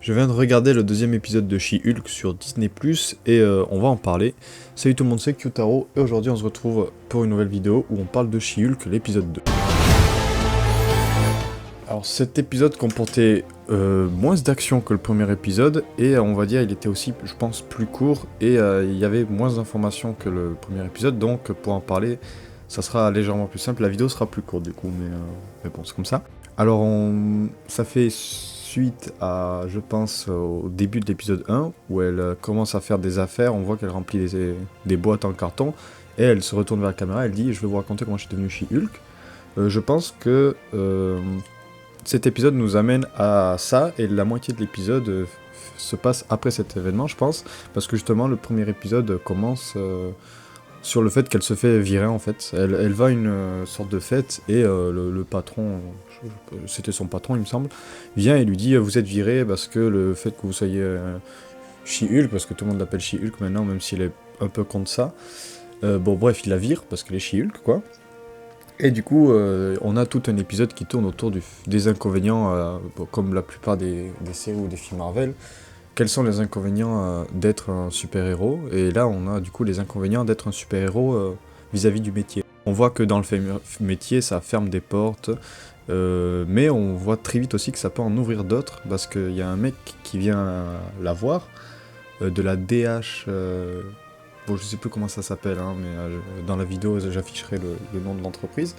Je viens de regarder le deuxième épisode de She-Hulk sur Disney+, et on va en parler. Salut tout le monde, c'est Kyutaro, et aujourd'hui on se retrouve pour une nouvelle vidéo où on parle de She-Hulk, l'épisode 2. Alors cet épisode comportait moins d'action que le premier épisode, et on va dire il était aussi, je pense, plus court, et il y avait moins d'informations que le premier épisode, donc pour en parler, ça sera légèrement plus simple, la vidéo sera plus courte du coup, mais bon, c'est comme ça. Alors ça fait suite à, je pense, au début de l'épisode 1, où elle commence à faire des affaires, on voit qu'elle remplit des boîtes en carton, et elle se retourne vers la caméra, elle dit « Je vais vous raconter comment je suis devenu She-Hulk ». Je pense que cet épisode nous amène à ça, et la moitié de l'épisode se passe après cet événement, je pense, parce que justement, le premier épisode commence sur le fait qu'elle se fait virer, en fait. Elle va à une sorte de fête, et le patron, c'était son patron, il me semble, vient et lui dit « Vous êtes viré parce que le fait que vous soyez She-Hulk, parce que tout le monde l'appelle She-Hulk maintenant, même s'il est un peu contre ça. Bon, bref, il la vire, parce qu'elle est She-Hulk, quoi. Et du coup, on a tout un épisode qui tourne autour des inconvénients, comme la plupart des séries ou des films Marvel. Quels sont les inconvénients d'être un super-héros? Et là, on a du coup les inconvénients d'être un super-héros vis-à-vis du métier. On voit que dans le métier, ça ferme des portes, mais on voit très vite aussi que ça peut en ouvrir d'autres, parce qu'il y a un mec qui vient la voir, de la DH... Bon, je sais plus comment ça s'appelle, hein, mais dans la vidéo, j'afficherai le nom de l'entreprise.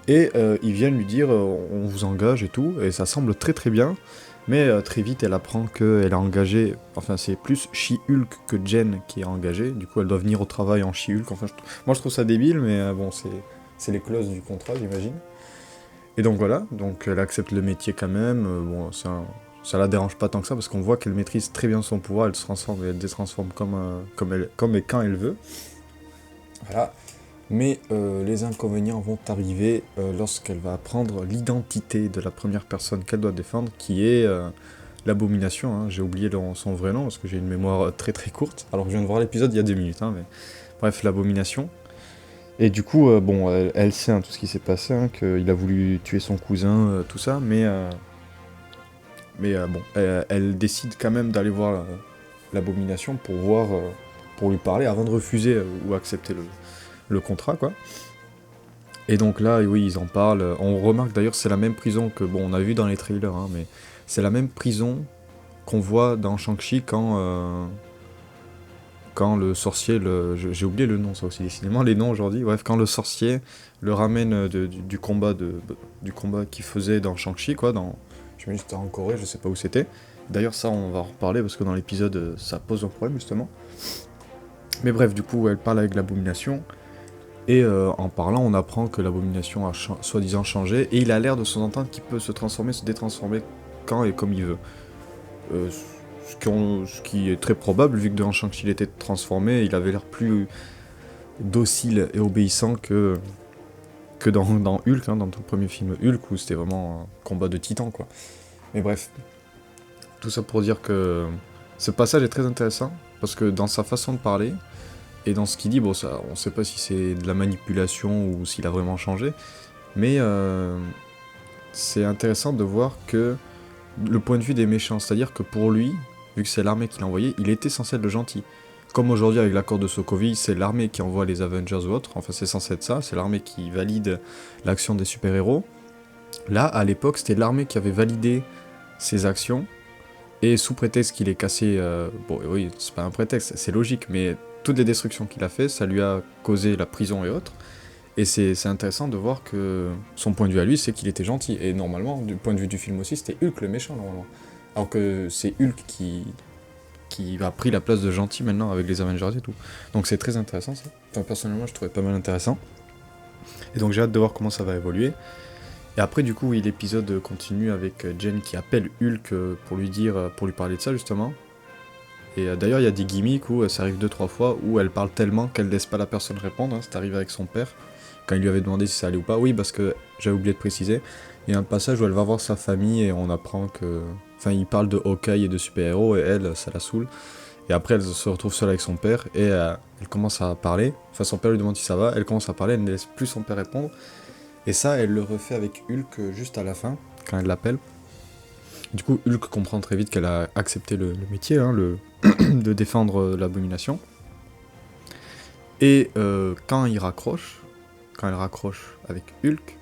Et ils viennent lui dire on vous engage et tout, et ça semble très très bien, mais très vite elle apprend qu'elle a engagé, enfin c'est plus She-Hulk que Jen qui est engagée, du coup elle doit venir au travail en She-Hulk, enfin moi je trouve ça débile, mais bon c'est les clauses du contrat j'imagine. Et donc voilà, donc elle accepte le métier quand même, bon ça la dérange pas tant que ça, parce qu'on voit qu'elle maîtrise très bien son pouvoir, elle se transforme et elle détransforme comme et quand elle veut. Voilà. Mais les inconvénients vont arriver lorsqu'elle va apprendre l'identité de la première personne qu'elle doit défendre, qui est l'Abomination. Hein. J'ai oublié son vrai nom, parce que j'ai une mémoire très très courte, alors que je viens de voir l'épisode il y a 2 minutes. Hein, mais... Bref, l'Abomination. Et du coup, bon, elle sait tout ce qui s'est passé, qu'il a voulu tuer son cousin, tout ça, mais bon, elle décide quand même d'aller voir l'Abomination pour voir, pour lui parler, avant de refuser ou accepter le contrat, quoi. Et donc là, oui, ils en parlent. On remarque d'ailleurs, c'est la même prison que, bon, on a vu dans les trailers, hein, mais c'est la même prison qu'on voit dans Shang-Chi quand le sorcier, j'ai oublié le nom, ça aussi, décidément, les noms aujourd'hui. Bref, quand le sorcier le ramène du combat qu'il faisait dans Shang-Chi, quoi, je me dis c'était en Corée, je sais pas où c'était. D'ailleurs, ça, on va en reparler parce que dans l'épisode, ça pose un problème justement. Mais bref, du coup, elle parle avec l'Abomination. Et en parlant, on apprend que l'Abomination a soi-disant changé, et il a l'air de s'entendre qu'il peut se transformer, se détransformer quand et comme il veut. Ce qui est très probable, vu que dans Shang-Chi il était transformé, il avait l'air plus docile et obéissant que dans Hulk, hein, dans ton premier film Hulk, où c'était vraiment un combat de titans, quoi. Mais bref, tout ça pour dire que ce passage est très intéressant, parce que dans sa façon de parler, et dans ce qu'il dit, bon, ça, on sait pas si c'est de la manipulation ou s'il a vraiment changé, mais c'est intéressant de voir que le point de vue des méchants, c'est-à-dire que pour lui, vu que c'est l'armée qui l'a envoyé, il était censé être le gentil. Comme aujourd'hui avec l'accord de Sokovie, c'est l'armée qui envoie les Avengers ou autres, enfin c'est censé être ça, c'est l'armée qui valide l'action des super-héros. Là, à l'époque, c'était l'armée qui avait validé ses actions, et sous prétexte qu'il ait cassé... bon, oui, c'est pas un prétexte, c'est logique, mais toutes les destructions qu'il a fait, ça lui a causé la prison et autres. Et c'est intéressant de voir que son point de vue à lui, c'est qu'il était gentil. Et normalement, du point de vue du film aussi, c'était Hulk le méchant, normalement. Alors que c'est Hulk qui a pris la place de gentil maintenant avec les Avengers et tout. Donc c'est très intéressant, ça. Enfin, personnellement, je trouvais pas mal intéressant. Et donc j'ai hâte de voir comment ça va évoluer. Et après, du coup, oui, l'épisode continue avec Jen qui appelle Hulk pour lui parler de ça, justement. Et d'ailleurs, il y a des gimmicks où ça arrive 2-3 fois où elle parle tellement qu'elle laisse pas la personne répondre. Hein. C'est arrivé avec son père, quand il lui avait demandé si ça allait ou pas. Oui, parce que j'avais oublié de préciser, il y a un passage où elle va voir sa famille et on apprend que... Enfin, il parle de Hawkeye et de super-héros et elle, ça la saoule. Et après, elle se retrouve seule avec son père et elle commence à parler. Enfin, son père lui demande si ça va, elle commence à parler, elle ne laisse plus son père répondre. Et ça, elle le refait avec Hulk juste à la fin, quand elle l'appelle. Du coup, Hulk comprend très vite qu'elle a accepté le métier, hein, de défendre l'abomination. Et quand elle raccroche avec Hulk,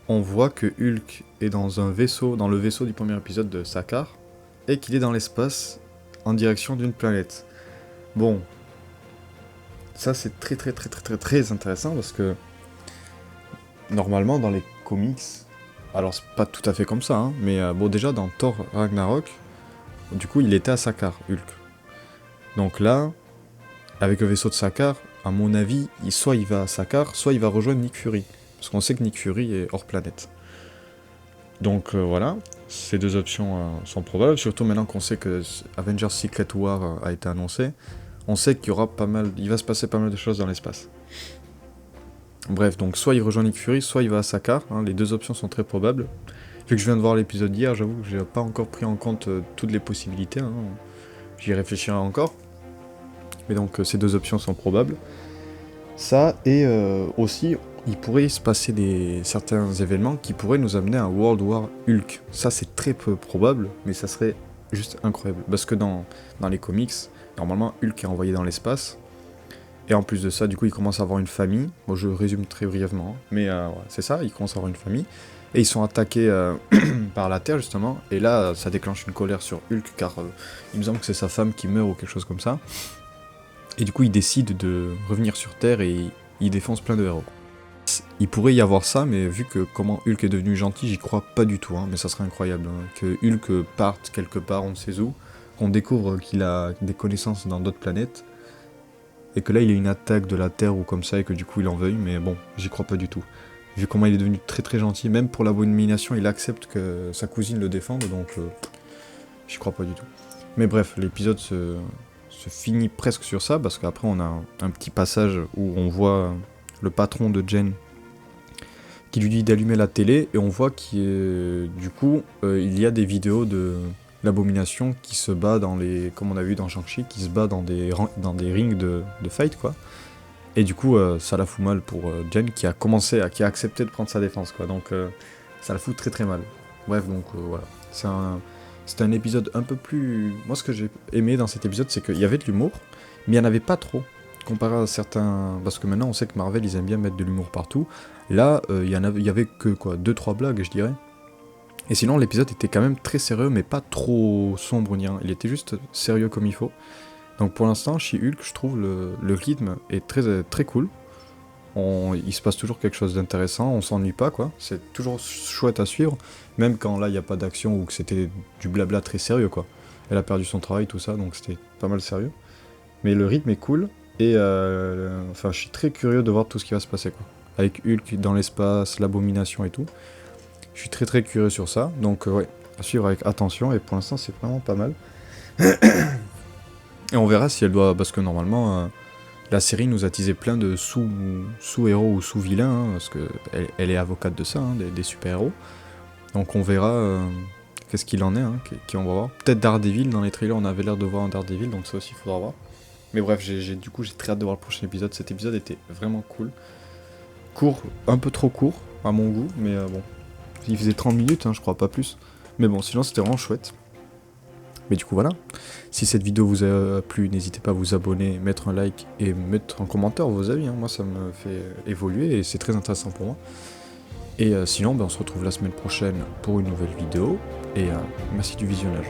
on voit que Hulk est dans le vaisseau du premier épisode de Sakaar, et qu'il est dans l'espace en direction d'une planète. Bon, ça c'est très intéressant parce que normalement dans les comics, alors c'est pas tout à fait comme ça, hein, mais bon déjà dans Thor Ragnarok, du coup il était à Sakaar, Hulk. Donc là, avec le vaisseau de Sakaar, à mon avis, soit il va à Sakaar, soit il va rejoindre Nick Fury. Parce qu'on sait que Nick Fury est hors planète. Donc voilà, ces deux options sont probables, surtout maintenant qu'on sait que Avengers Secret War a été annoncé. On sait qu'il va se passer pas mal de choses dans l'espace. Bref, donc soit il rejoint Nick Fury, soit il va à Sakaar, hein, les deux options sont très probables. Vu que je viens de voir l'épisode hier, j'avoue que j'ai pas encore pris en compte toutes les possibilités, hein. J'y réfléchirai encore. Mais donc ces deux options sont probables. Ça, et aussi, il pourrait se passer certains événements qui pourraient nous amener à World War Hulk. Ça, c'est très peu probable, mais ça serait juste incroyable. Parce que dans les comics, normalement, Hulk est envoyé dans l'espace. Et en plus de ça, du coup, il commence à avoir une famille. Bon, je résume très brièvement, hein, mais c'est ça, il commence à avoir une famille. Et ils sont attaqués par la Terre, justement. Et là, ça déclenche une colère sur Hulk, car il me semble que c'est sa femme qui meurt ou quelque chose comme ça. Et du coup, il décide de revenir sur Terre et il défonce plein de héros. Il pourrait y avoir ça, mais vu que comment Hulk est devenu gentil, j'y crois pas du tout, hein, mais ça serait incroyable. Hein, que Hulk parte quelque part, on ne sait où, qu'on découvre qu'il a des connaissances dans d'autres planètes, et que là il y a une attaque de la Terre ou comme ça, et que du coup il en veuille, mais bon, j'y crois pas du tout. Vu comment il est devenu très gentil, même pour l'abomination, il accepte que sa cousine le défende, donc j'y crois pas du tout. Mais bref, l'épisode se finit presque sur ça, parce qu'après on a un petit passage où on voit le patron de Jen qui lui dit d'allumer la télé, et on voit qu'il y a des vidéos de l'abomination qui se bat comme on a vu dans Shang-Chi, qui se bat dans des rings de fight, quoi. Et du coup, ça la fout mal pour Jen, qui a accepté de prendre sa défense, quoi. Donc ça la fout très mal. Bref, donc voilà. C'est un épisode un peu plus... Moi, ce que j'ai aimé dans cet épisode, c'est qu'il y avait de l'humour, mais il n'y en avait pas trop, comparé à certains... Parce que maintenant, on sait que Marvel, ils aiment bien mettre de l'humour partout. Là, il y avait que, 2-3 blagues, je dirais. Et sinon, l'épisode était quand même très sérieux, mais pas trop sombre ni rien. Il était juste sérieux comme il faut. Donc pour l'instant, chez Hulk, je trouve le rythme est très cool. Il se passe toujours quelque chose d'intéressant, on s'ennuie pas, quoi. C'est toujours chouette à suivre, même quand là il n'y a pas d'action ou que c'était du blabla très sérieux, quoi. Elle a perdu son travail, tout ça, donc c'était pas mal sérieux. Mais le rythme est cool, et je suis très curieux de voir tout ce qui va se passer, quoi. Avec Hulk dans l'espace, l'abomination et tout. Je suis très curieux sur ça, donc ouais, à suivre avec attention, et pour l'instant c'est vraiment pas mal. Et on verra si elle doit, parce que normalement... la série nous a teasé plein de sous-héros ou sous-vilains, hein, parce qu'elle est avocate de ça, hein, des super-héros. Donc on verra qu'est-ce qu'il en est, hein, qui on va voir. Peut-être Daredevil, dans les trailers on avait l'air de voir un Daredevil, donc ça aussi il faudra voir. Mais bref, j'ai très hâte de voir le prochain épisode. Cet épisode était vraiment cool. Court, un peu trop court, à mon goût, mais bon. Il faisait 30 minutes, hein, je crois, pas plus. Mais bon, sinon c'était vraiment chouette. Mais du coup voilà, si cette vidéo vous a plu, n'hésitez pas à vous abonner, mettre un like et mettre en commentaire vos avis, hein. Moi ça me fait évoluer et c'est très intéressant pour moi. Et sinon on se retrouve la semaine prochaine pour une nouvelle vidéo, et merci du visionnage.